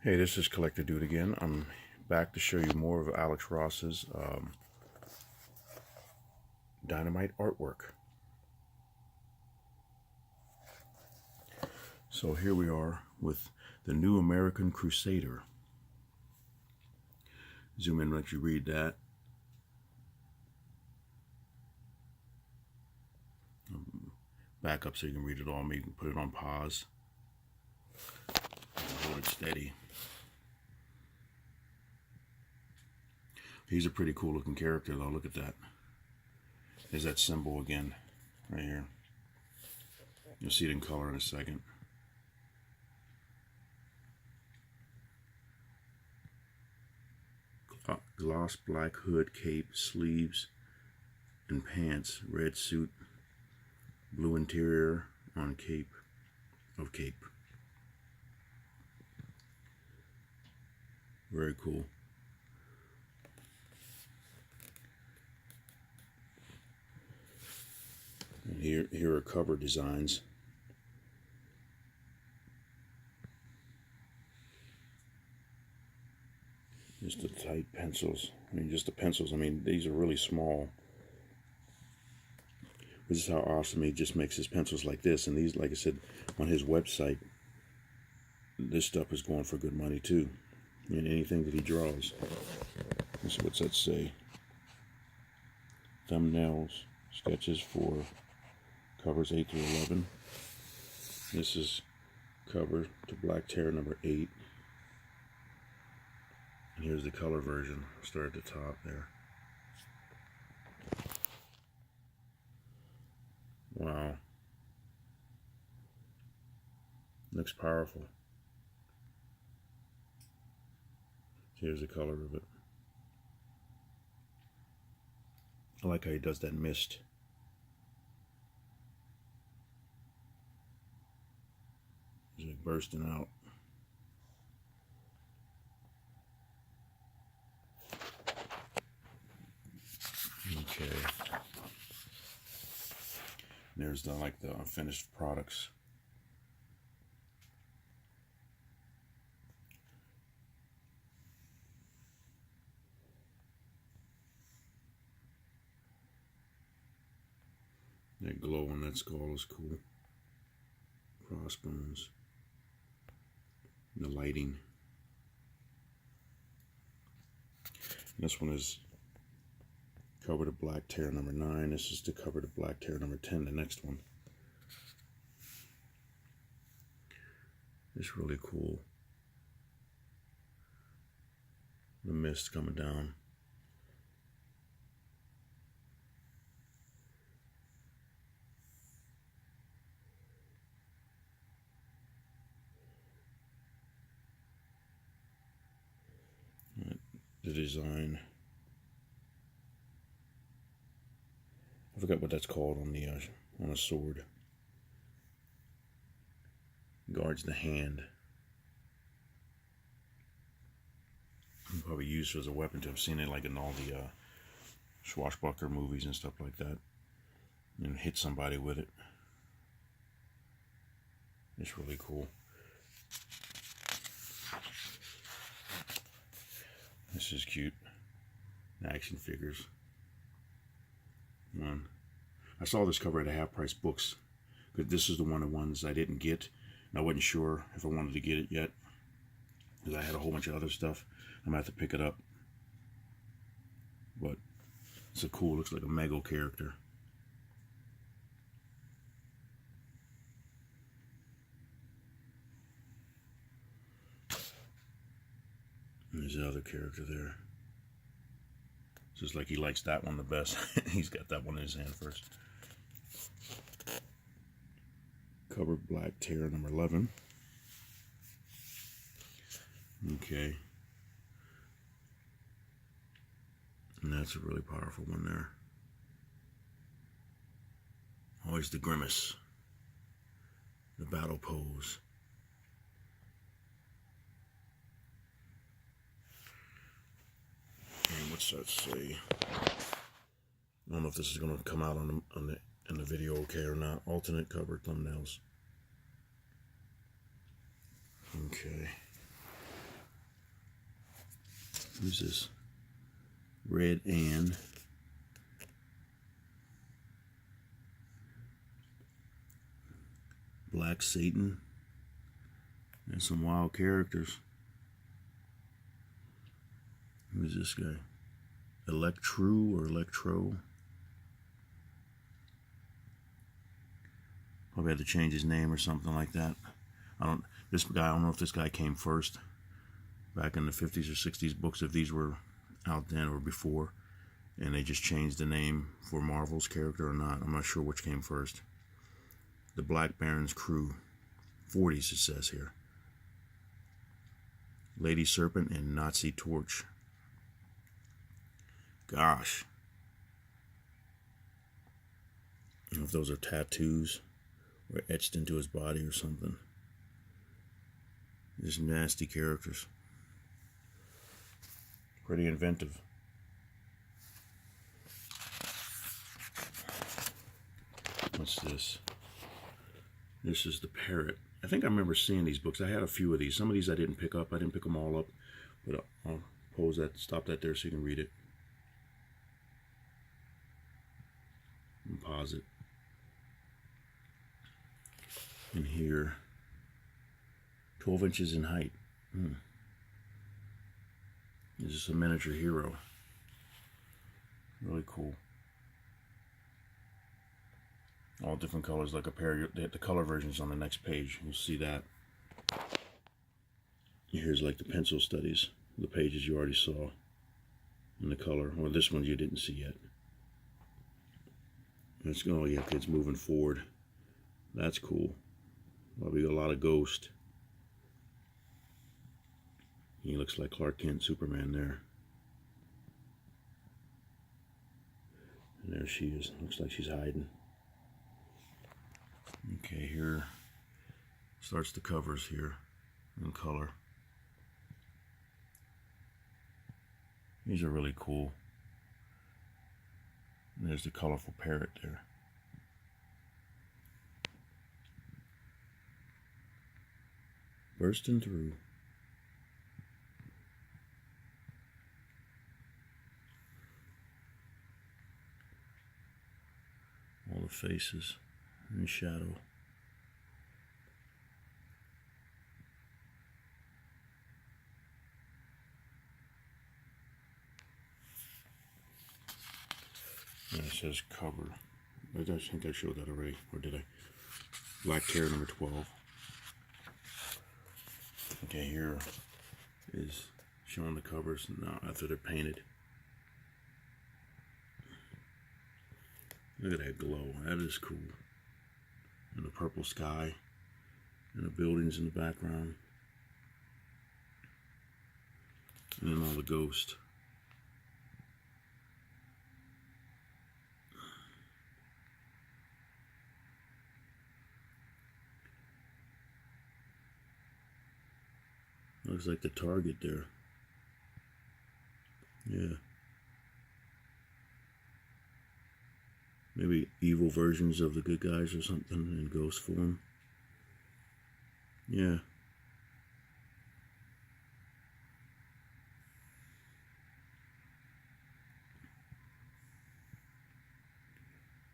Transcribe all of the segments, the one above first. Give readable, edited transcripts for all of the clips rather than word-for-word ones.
Hey, this is Collector Dude again. I'm back to show you more of Alex Ross's Dynamite artwork. So here we are with the New American Crusader. Zoom in and let you read that. Back up so you can read it all. Maybe you can put it on pause. Hold it steady. He's a pretty cool looking character though. Look at that. There's that symbol again right here. You'll see it in color in a second. Gloss black hood, cape, sleeves, and pants. Red suit, blue interior on cape. Very cool. And here are cover designs. Just the tight pencils. I mean, just the pencils. I mean, these are really small. This is how awesome he just makes his pencils like this. And these, like I said, on his website, this stuff is going for good money too. And anything that he draws. So what's that say? Thumbnails, sketches for covers 8 through 11. This is cover to Black Terror number 8. And here's the color version. Start at the top there. Wow. Looks powerful. Here's the color of it. I like how he does that mist. It's like bursting out. Okay. There's the finished products. That glow on that skull is cool. Crossbones. The lighting. This one is cover to Black Terror number 9. This is the cover to Black Terror number 10, the next one. It's really cool. The mist coming down. The design. I forgot what that's called on a sword. Guards the hand. Probably used as a weapon to have seen it like in all the swashbuckler movies and stuff like that. And hit somebody with it. It's really cool. This is cute. Action figures. I saw this cover at a Half Price Books, because this is the one of the ones I didn't get. And I wasn't sure if I wanted to get it yet, because I had a whole bunch of other stuff. I'm gonna have to pick it up. But it's a cool, looks like a Mego character. And there's the other character there. It's just like he likes that one the best. He's got that one in his hand first. Cover Black Terror number 11. Okay. And that's a really powerful one there. Always the grimace. The battle pose. And what's that say? I don't know if this is going to come out in the video okay or not. Alternate cover thumbnails. Okay. Who's this? Red Ann. Black Satan. And some wild characters. Who's this guy? Electro or Electro? Probably had to change his name or something like that. I don't know if this guy came first back in the 50s or 60s books, if these were out then or before, and they just changed the name for Marvel's character or not. I'm not sure which came first. The Black Baron's crew, 40s it says here. Lady Serpent and Nazi Torch. Gosh. I don't know if those are tattoos or etched into his body or something. Just nasty characters. Pretty inventive. What's this? This is the Parrot. I think I remember seeing these books. I had a few of these. Some of these I didn't pick up. I didn't pick them all up. But I'll pause that, stop that there so you can read it. And pause it. And here, 12 inches in height. This is a miniature hero. Really cool. All different colors, like a pair. The color versions on the next page. You'll see that. Here's like the pencil studies, the pages you already saw, and the color. Well, this one you didn't see yet. That's going. Oh yeah, it's moving forward. That's cool. Probably got a lot of Ghost. He looks like Clark Kent, Superman there. And there she is. Looks like she's hiding. Okay, here starts the covers here in color. These are really cool. And there's the colorful parrot there. Bursting through. All the faces in shadow. And it says cover. I think I showed that already, or did I? Black Terror number 12. Okay, here is showing the covers now after they're painted. Look at that glow. That is cool. And the purple sky. And the buildings in the background. And then all the ghosts. Looks like the target there. Yeah. Maybe evil versions of the good guys or something in ghost form. Yeah.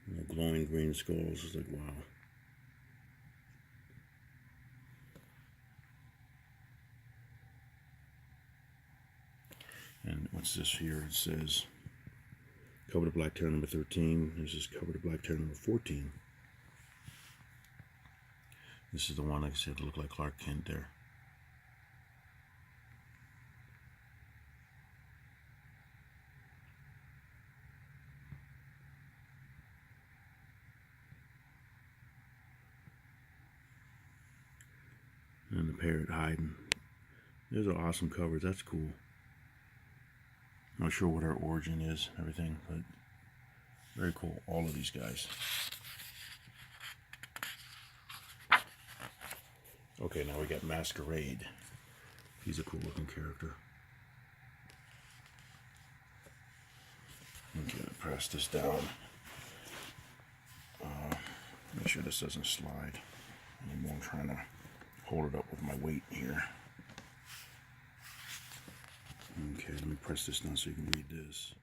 And the glowing green skulls is like, wow. And what's this here? It says cover to Black Terror number 13. This is cover to Black Terror number 14. This is the one, like I said, that looked like Clark Kent there. And the parrot hiding. Those are awesome covers. That's cool. Not sure what her origin is, everything, but very cool. All of these guys. Okay, now we got Masquerade. He's a cool looking character. Okay, press this down. Make sure this doesn't slide anymore. I'm trying to hold it up with my weight here. Okay, let me press this down so you can read this.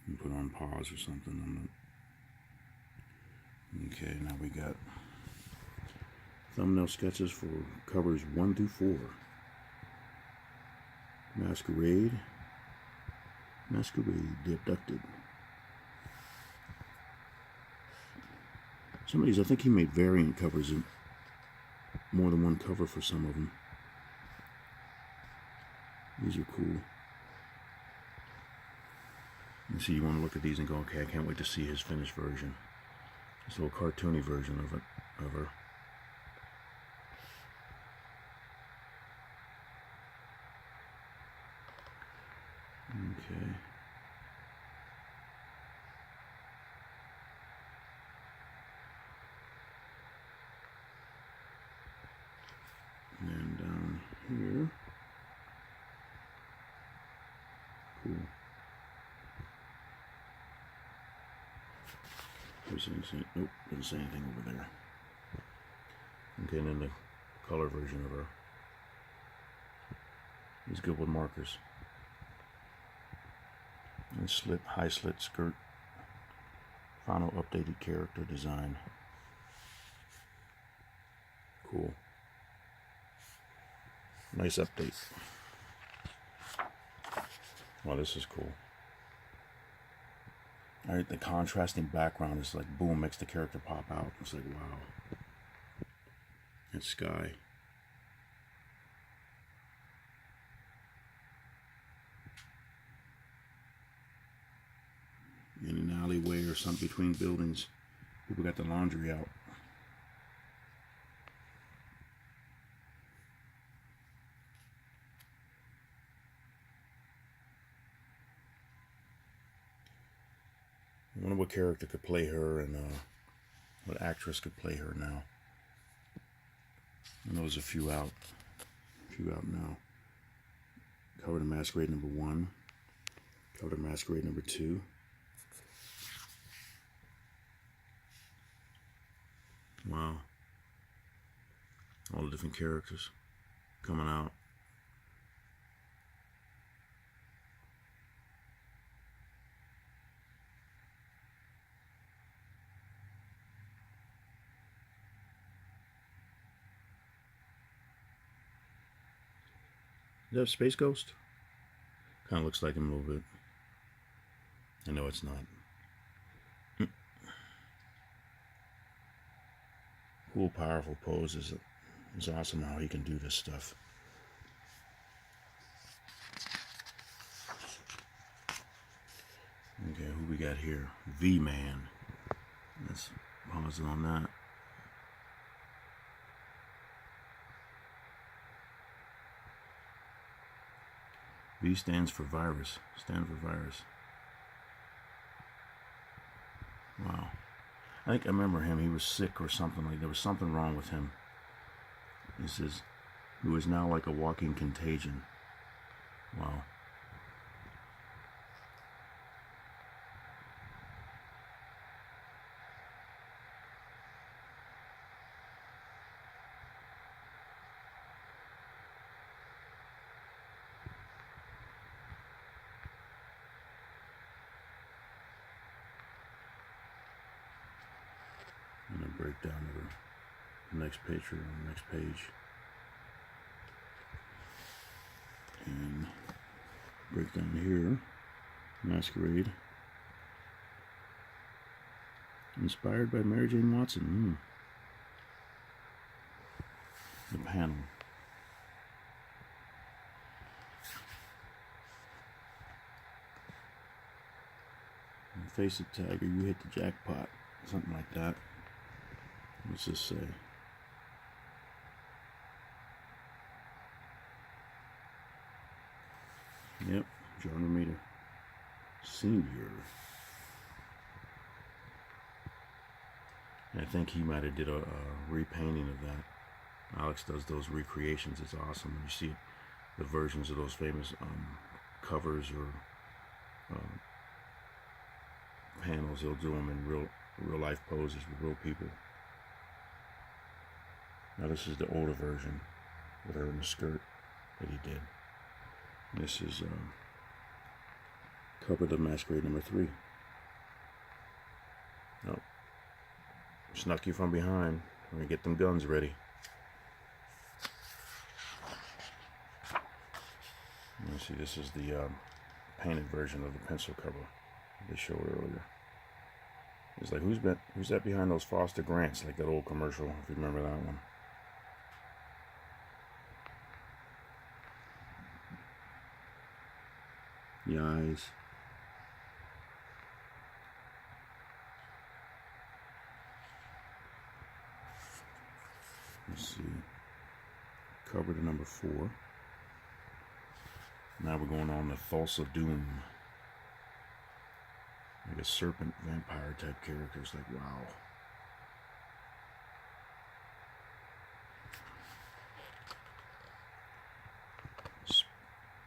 And put on pause or something. Okay, now we got thumbnail sketches for covers 1 through 4. Masquerade, The Abducted. Some of these, I think he made variant covers, in more than one cover for some of them. These are cool. You see, you want to look at these and go, okay, I can't wait to see his finished version. This little cartoony version of her. Okay. And then down here. Cool. Nope, doesn't say anything over there. Okay, and then the color version of her. He's good with markers. And high slit skirt. Final updated character design. Cool. Nice update. Wow, this is cool. Alright, the contrasting background is like boom, makes the character pop out. It's like wow. That sky. In an alleyway or something between buildings, people got the laundry out. I wonder what character could play her, and what actress could play her now. I know there's a few out. Now. Covered in Masquerade number 1. Covered in Masquerade number 2. Wow. All the different characters coming out. Is that a Space Ghost? Kind of looks like him a little bit. I know it's not. Cool, powerful poses. It's awesome how he can do this stuff. Okay, who we got here? V-Man. Let's pause on that. V stands for virus. Wow. I think I remember him. He was sick or something. Like there was something wrong with him. He says, who is now like a walking contagion. Wow. And a breakdown of the next picture on the next page. And breakdown here, Masquerade. Inspired by Mary Jane Watson. The panel. Face it, Tiger, you hit the jackpot. Something like that. What's this say? Yep, John Romita Senior. I think he might have did a repainting of that. Alex does those recreations. It's awesome. You see the versions of those famous covers or panels. He'll do them in real life poses with real people. Now this is the older version with her in the skirt that he did. This is Cover the Masquerade #3. Oh, snuck you from behind. We're gonna get them guns ready. You see, this is the painted version of the pencil cover they showed earlier. It's like, who's that behind those Foster Grants, like that old commercial, if you remember that one. The eyes. Let's see. Cover to #4. Now we're going on the Thulsa Doom. Like a serpent vampire type character. It's like, wow.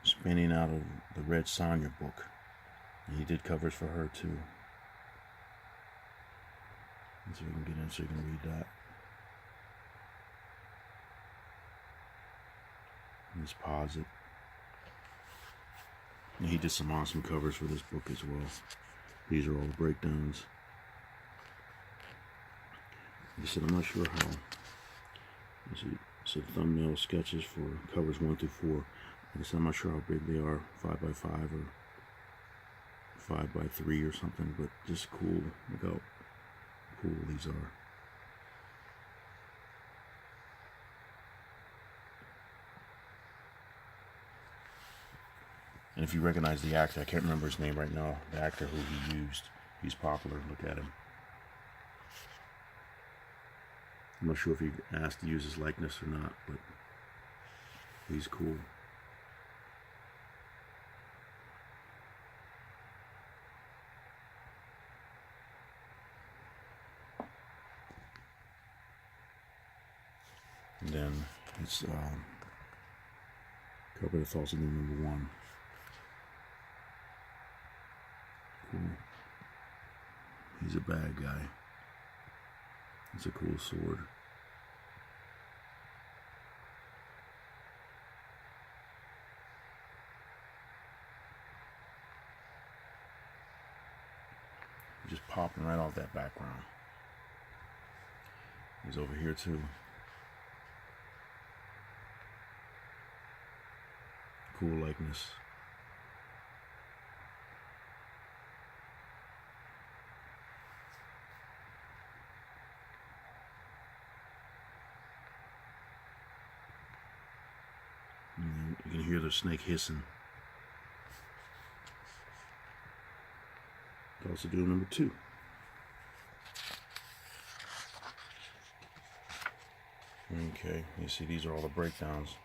Spinning out of the Red Sonja book. And he did covers for her too. Let's see if we can get in so you can read that. Let's pause it. And he did some awesome covers for this book as well. These are all the breakdowns. He said, I'm not sure how. He said thumbnail sketches for covers 1 through 4. Like I said, I'm not sure how big they are, 5x5 or 5x3 or something, but just cool. Look how cool these are. And if you recognize the actor, I can't remember his name right now, the actor who he used, he's popular. Look at him. I'm not sure if he asked to use his likeness or not, but he's cool. And then it's Cover the Thulsa Doom #1. Cool. He's a bad guy. It's a cool sword. Just popping right off that background. He's over here too. Cool likeness. And you can hear the snake hissing. Also doing #2. Okay, you see these are all the breakdowns,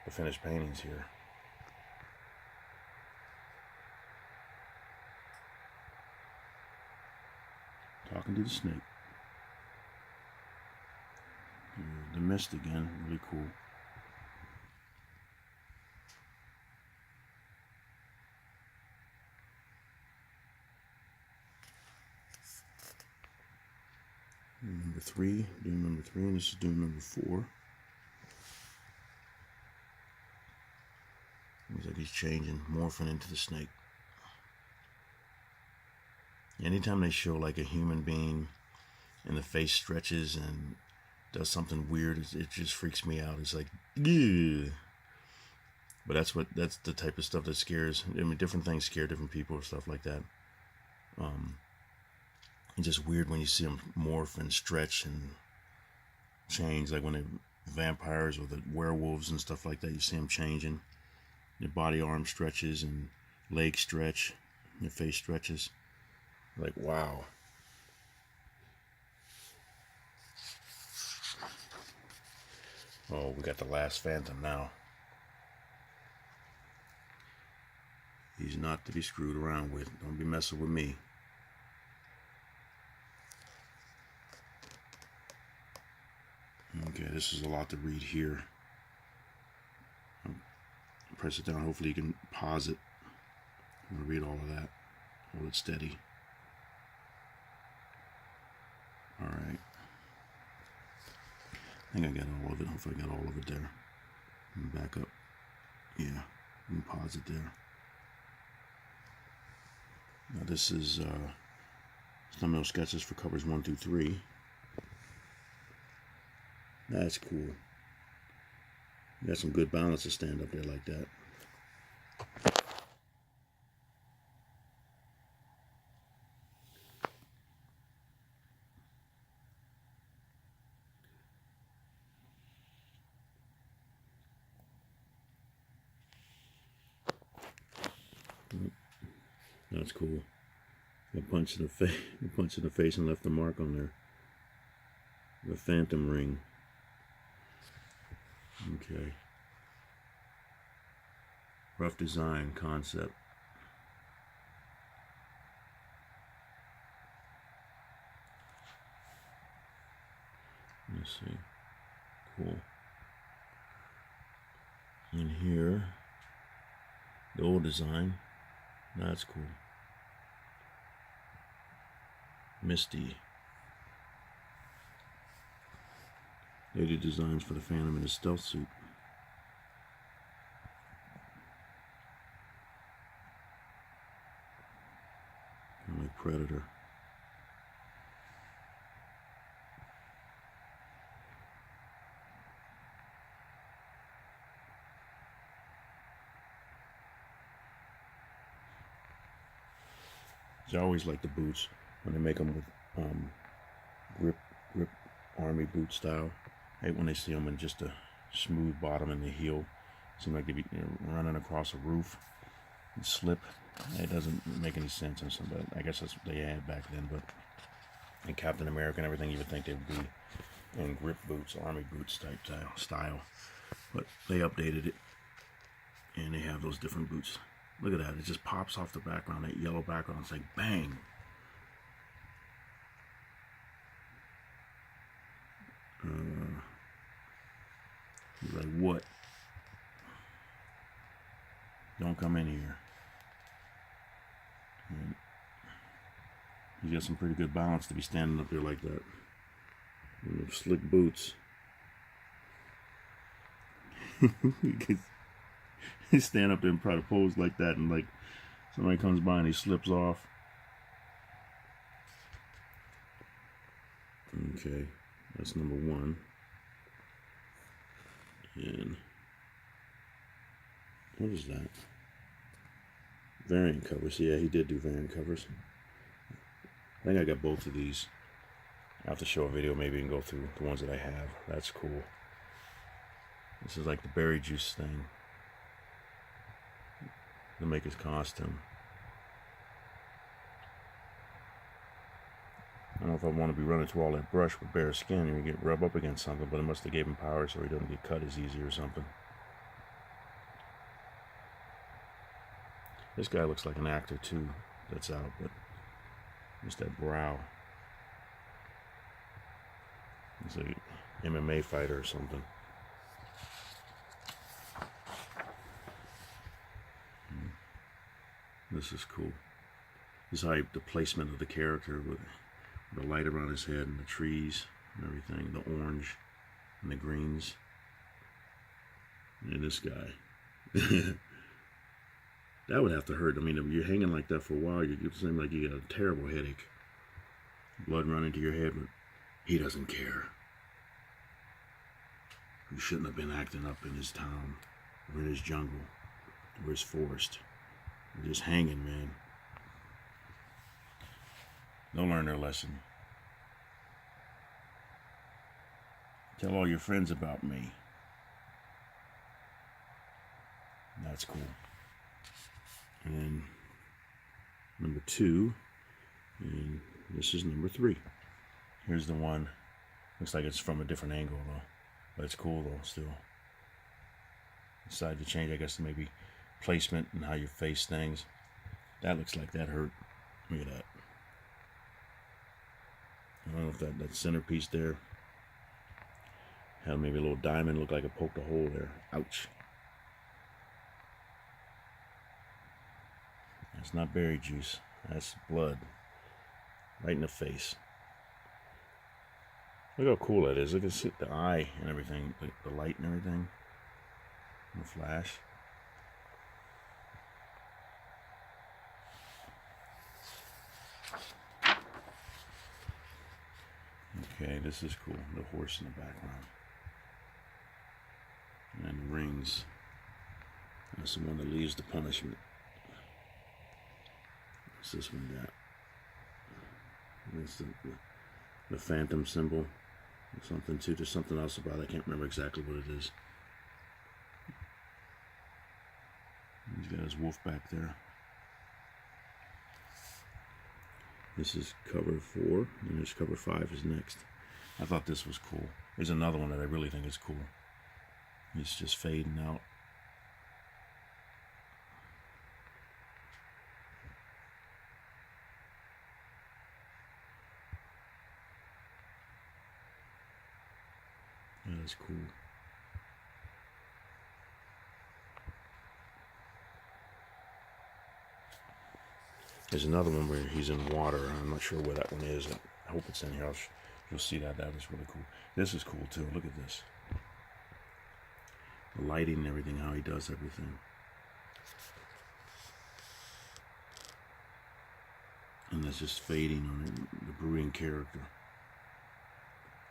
the finished paintings here. Talking to the snake. The mist again, really cool. #3, Doom #3, and this is Doom #4. Looks like he's changing, morphing into the snake. Anytime they show like a human being and the face stretches and does something weird, it just freaks me out. It's like, ugh. But that's the type of stuff that scares. I mean, different things scare different people or stuff like that. It's just weird when you see them morph and stretch and change, like when they vampires or the werewolves and stuff like that. You see them changing. Your body arm stretches and legs stretch, your face stretches. Like, wow. Oh, we got the last Phantom now. He's not to be screwed around with. Don't be messing with me. Okay, this is a lot to read here. Press it down. Hopefully you can pause it. I'm going to read all of that. Hold it steady. Alright. think I got all of it. Hopefully I got all of it there. And back up. Yeah, and pause it there. Now this is thumbnail sketches for covers 1 through 3. That's cool. Got some good balance to stand up there like that. That's cool. Got punched in the face and left a mark on there. The phantom ring. Okay. Rough design concept. Let's see. Cool. And here, the old design. That's cool. Misty. They did designs for the Phantom in his stealth suit. Kind of like Predator. I always like the boots when they make them with grip army boot style. I hate when they see them in just a smooth bottom and the heel. Seem like they'd be running across a roof and slip. It doesn't make any sense on some, but I guess that's what they had back then. But in Captain America and everything, you would think they would be in grip boots, army boots type style. But they updated it, and they have those different boots. Look at that, it just pops off the background, that yellow background. It's like bang. He's like, what? Don't come in here. And he's got some pretty good balance to be standing up there like that. And slick boots. He stand up there and try to pose like that, and like somebody comes by and he slips off. Okay, that's number 1. And what is that? Variant covers. Yeah, he did do variant covers. I think I got both of these. I'll have to show a video maybe and go through the ones that I have. That's cool. This is like the berry juice thing to make his costume. I don't know if I want to be running through all that brush with bare skin and you get rub up against something, but it must have gave him power so he doesn't get cut as easy or something. This guy looks like an actor too that's out, but just that brow. He's a MMA fighter or something. This is cool. This is how the placement of the character with the light around his head and the trees and everything, the orange and the greens. And this guy. That would have to hurt. I mean, if you're hanging like that for a while, you seem like you got a terrible headache. Blood running to your head, but he doesn't care. He shouldn't have been acting up in his town, or in his jungle, or his forest. They're just hanging, man. They'll learn their lesson. Tell all your friends about me. That's cool. And then number 2, and this is number 3. Here's the one. Looks like it's from a different angle though, but it's cool though still. Decided to change, I guess, maybe placement and how you face things. That looks like that hurt. Look at that. I don't know if that centerpiece there had maybe a little diamond, looked like it poked a hole there. Ouch. That's not berry juice. That's blood. Right in the face. Look how cool that is. Look at the eye and everything, the light and everything, and the flash. Okay, this is cool. The horse in the background. And the rings. That's the one that leaves the punishment. What's this one got? That's the phantom symbol. Or something too. There's something else about it. I can't remember exactly what it is. He's got his wolf back there. This is cover 4, and there's cover 5 is next. I thought this was cool. There's another one that I really think is cool. It's just fading out. That is cool. There's another one where he's in water. I'm not sure where that one is. I hope it's in here. You'll see that. That is really cool. This is cool too. Look at this. The lighting and everything, how he does everything. And that's just fading on the brewing character.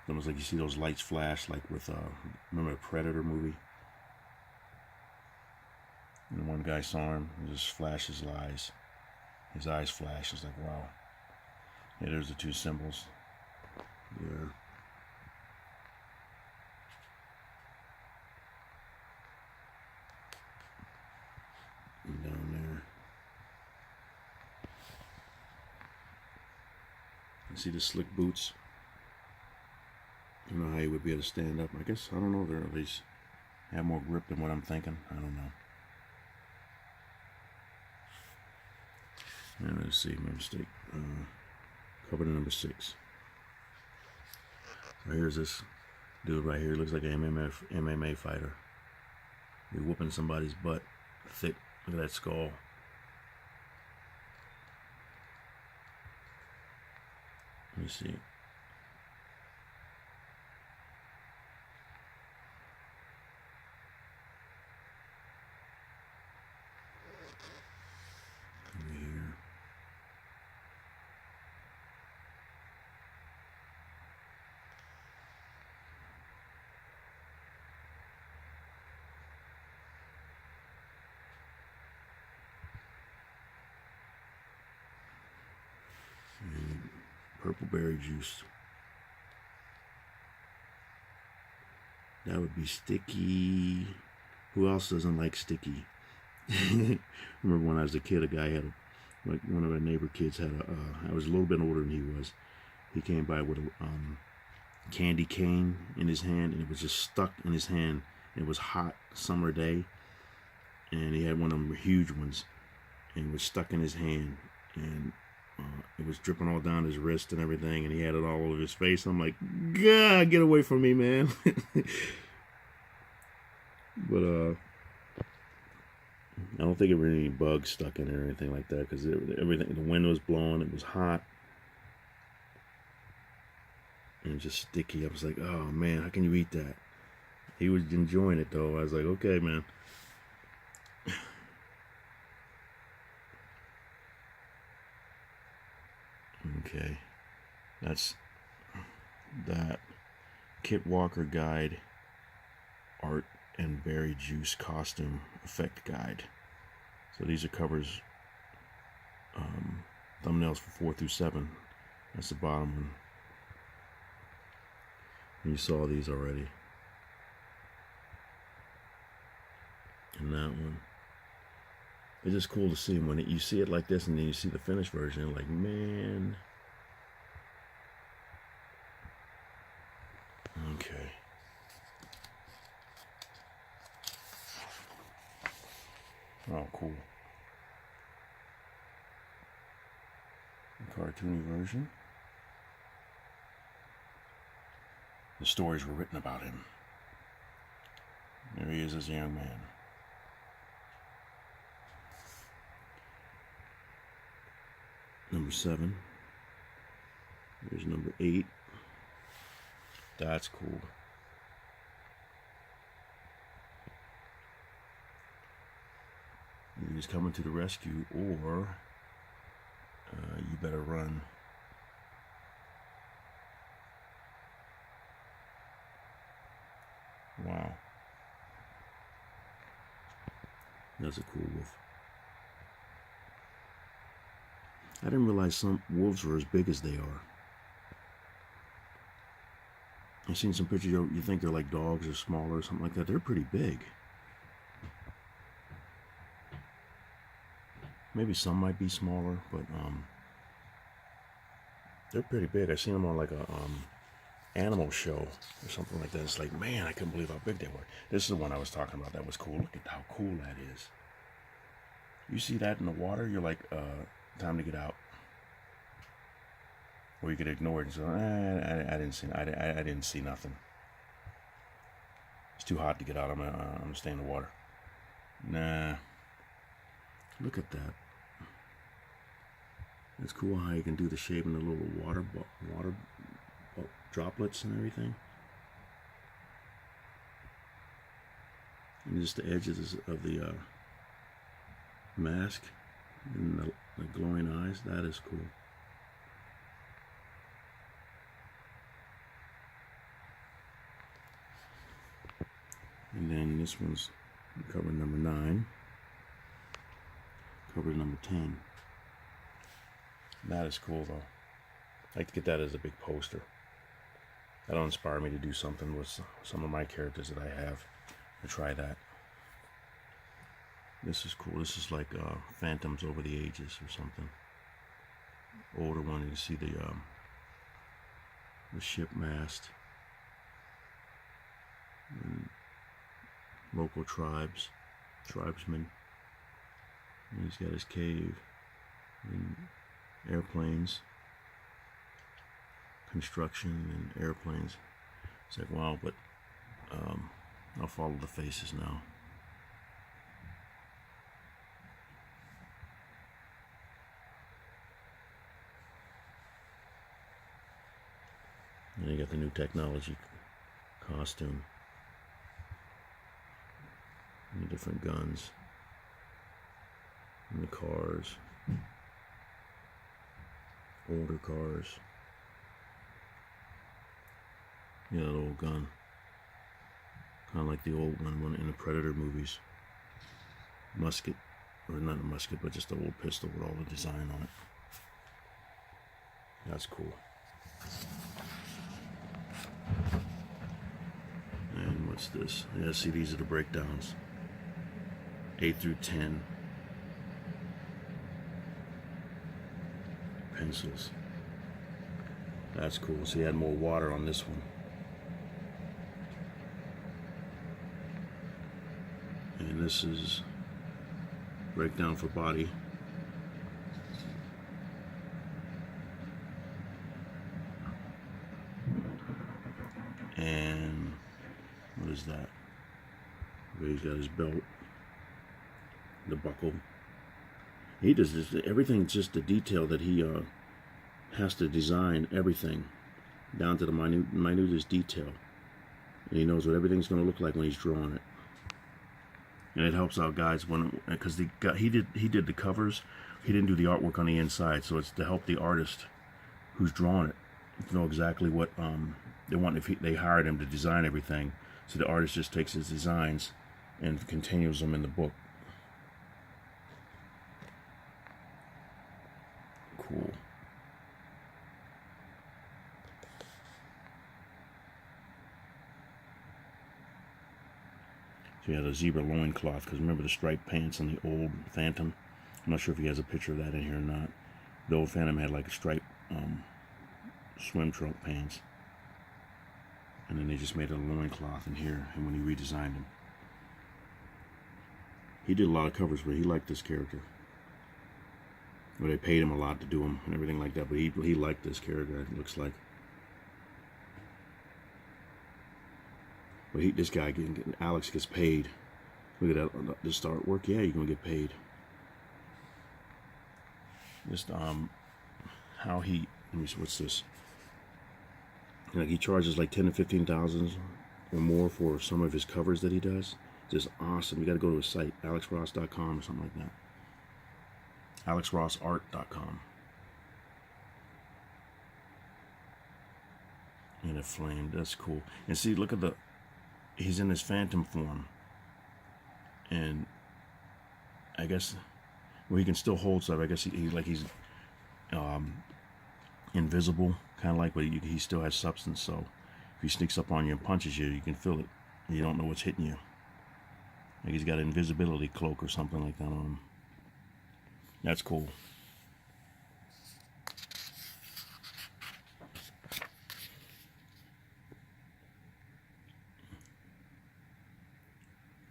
It's almost like you see those lights flash, like with, remember the Predator movie? And one guy saw him, and just flashes his eyes. His eyes flash. It's like, wow. Yeah, there's the 2 symbols. There. And down there. You see the slick boots? I don't know how he would be able to stand up. I guess, I don't know, they're at least have more grip than what I'm thinking. I don't know. And let's see, my mistake. Cover number 6. So here's this dude right here. He looks like an MMA fighter. He's whooping somebody's butt. Thick. Look at that skull. Let me see. Purple berry juice. That would be sticky. Who else doesn't like sticky? Remember when I was a kid, a guy had like one of our neighbor kids had I was a little bit older than he was. He came by with a candy cane in his hand, and it was just stuck in his hand. It was hot summer day, and he had one of them huge ones, and it was stuck in his hand, and it was dripping all down his wrist and everything, and he had it all over his face. I'm like, God, get away from me, man. But I don't think there were any bugs stuck in it or anything like that, because everything, the wind was blowing, it was hot, and just sticky. I was like, oh man, how can you eat that? He was enjoying it though. I was like, okay, man. Okay, that's that Kit Walker Guide Art and Berry Juice Costume Effect Guide. So these are covers, thumbnails for 4 through 7. That's the bottom one. And you saw these already. And that one. It's just cool to see when you see it like this, and then you see the finished version. You're like, man. Okay. Oh, cool. The cartoony version. The stories were written about him. There he is as a young man. Number 7. Here's number 8. That's cool. He's coming to the rescue, or you better run. Wow. That's a cool wolf. I didn't realize some wolves were as big as they are. I've seen some pictures, you think they're like dogs or smaller or something like that. They're pretty big. Maybe some might be smaller, but they're pretty big. I've seen them on like a animal show or something like that. It's like, man, I couldn't believe how big they were. This is the one I was talking about. That was cool. Look at how cool that is. You see that in the water, you're like, time to get out. Or you could ignore it and say, I didn't see nothing. It's too hot to get out. I'm gonna stay in the water. Nah. Look at that. It's cool how you can do the shape in the little water droplets and everything. And just the edges of the mask and the glowing eyes. That is cool. And then this one's cover number 9. Cover number 10. That is cool though. I'd like to get that as a big poster. That'll inspire me to do something with some of my characters that I have. To try that. This is cool. This is like Phantoms Over the Ages or something. Older one. You can see the ship mast. And local tribesmen. And he's got his cave. And airplanes. Construction and airplanes. It's like, wow, but I'll follow the faces now. And you got the new technology costume. And the different guns. And the cars. Older cars. Yeah, that old gun. Kind of like the old one in the Predator movies. Musket. Or not a musket, but just the old pistol with all the design on it. That's cool. And what's this? Yeah, see, these are the breakdowns. 8 through 10. Pencils. That's cool. So you had more water on this one. And this is breakdown for body. And what is that? He's got his belt, the buckle. He does this, everything, just the detail that he has to design everything down to the minutest detail. And he knows what everything's going to look like when he's drawing it. And it helps out guys when, because he did the covers. He didn't do the artwork on the inside, so it's to help the artist who's drawing it to know exactly what they want. If they hired him to design everything, so the artist just takes his designs and continues them in the book. Cool. So he had a zebra loincloth, because remember the striped pants on the old Phantom? I'm not sure if he has a picture of that in here or not. The old Phantom had like a striped swim trunk pants. And then they just made a loincloth in here, and when he redesigned him. He did a lot of covers, but he liked this character. Well, they paid him a lot to do them and everything like that, but he liked this character, it looks like. But this guy, Alex gets paid. Look at that, this artwork. Yeah, you're gonna get paid. Just how he. Let me see, what's this? Like he charges like 10 to 15,000 or more for some of his covers that he does. Just awesome. You got to go to his site, alexross.com or something like that. alexrossart.com. And a flame, that's cool. And see, look at he's in his phantom form. And I guess, well, he can still hold stuff. I guess he's invisible, kind of like, but he still has substance. So if he sneaks up on you and punches you, you can feel it. You don't know what's hitting you. Like he's got an invisibility cloak or something like that on him. That's cool.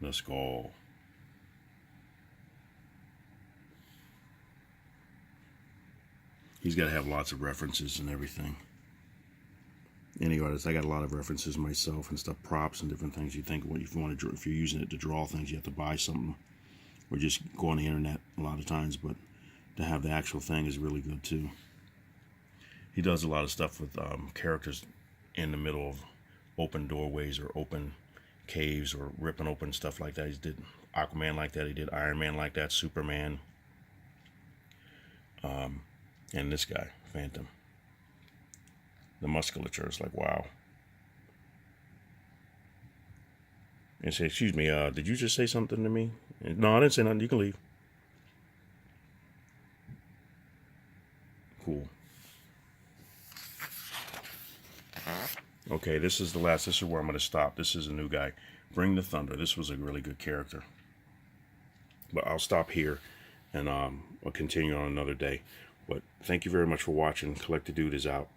Let's go. He's got to have lots of references and everything. Any artist, I got a lot of references myself and stuff, props and different things. You think, well, if you want to draw, if you're using it to draw things, you have to buy something, or just go on the internet a lot of times. But to have the actual thing is really good too. He does a lot of stuff with characters in the middle of open doorways or open caves or ripping open stuff like that. He did Aquaman like that. He did Iron Man like that. Superman. And this guy, Phantom. The musculature is like, wow. And say, excuse me, did you just say something to me? No, I didn't say nothing. You can leave. Cool. Okay, this is the last. This is where I'm going to stop. This is a new guy. Bring the Thunder. This was a really good character. But I'll stop here, and I'll continue on another day. But thank you very much for watching. Collector Dude is out.